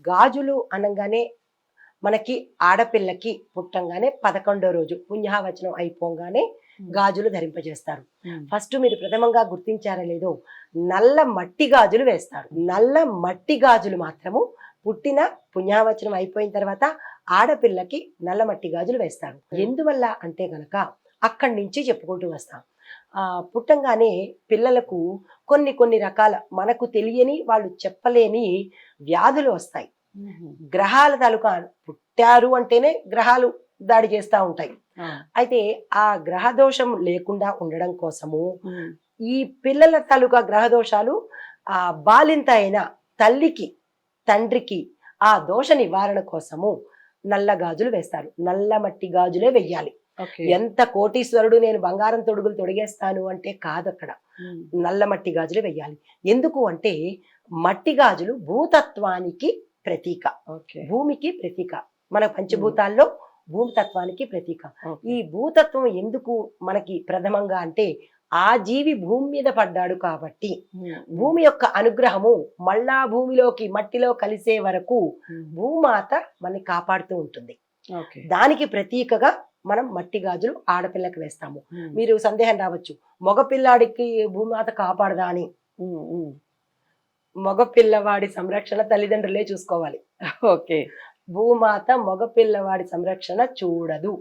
గాజులు అనగానే మనకి ఆడపిల్లకి పుట్టంగానే 11వ రోజు పుణ్యావచనం అయిపోగానే గాజులు ధరింపజేస్తారు. ఫస్ట్ మీరు ప్రథమంగా గుర్తించారో లేదో, నల్ల మట్టి గాజులు వేస్తారు. నల్ల మట్టి గాజులు మాత్రము పుట్టిన పుణ్యావచనం అయిపోయిన తర్వాత ఆడపిల్లకి నల్ల మట్టి గాజులు వేస్తారు. ఎందువల్ల అంటే గనక అక్కడి నుంచి చెప్పుకుంటూ వస్తాం. పుట్టంగానే పిల్లలకు కొన్ని రకాల మనకు తెలియని, వాళ్ళు చెప్పలేని వ్యాధులు వస్తాయి. గ్రహాల తాలూకా పుట్టారు అంటేనే గ్రహాలు దాడి చేస్తూ ఉంటాయి. అయితే ఆ గ్రహ దోషం లేకుండా ఉండడం కోసము ఈ పిల్లల తాలూకా గ్రహ దోషాలు బాలింత అయిన తల్లికి తండ్రికి ఆ దోష నివారణ కోసము నల్ల గాజులు వేస్తారు. నల్ల మట్టి గాజులే వెయ్యాలి. ఎంత కోటీశ్వరుడు నేను బంగారం తొడుగులు తొడిగేస్తాను అంటే కాదు, అక్కడ నల్ల మట్టి గాజులే వెయ్యాలి. ఎందుకు అంటే మట్టి గాజులు భూతత్వానికి ప్రతీక, భూమికి ప్రతీక. మన పంచభూతాల్లో భూమితత్వానికి ప్రతీక. ఈ భూతత్వం ఎందుకు మనకి ప్రథమంగా అంటే ఆ జీవి భూమి మీద పడ్డాడు కాబట్టి భూమి యొక్క అనుగ్రహము మళ్ళా భూమిలోకి మట్టిలో కలిసే వరకు భూమాత మనని కాపాడుతూ ఉంటుంది. దానికి ప్రతీకగా మనం మట్టి గాజులు ఆడపిల్లకి వేస్తాము. మీరు సందేహం రావచ్చు, మగపిల్లాడికి భూమాత కాపాడదా అని. మగపిల్లవాడి సంరక్షణ తల్లిదండ్రులే చూసుకోవాలి. భూమాత మగపిల్లవాడి సంరక్షణ చూడదు.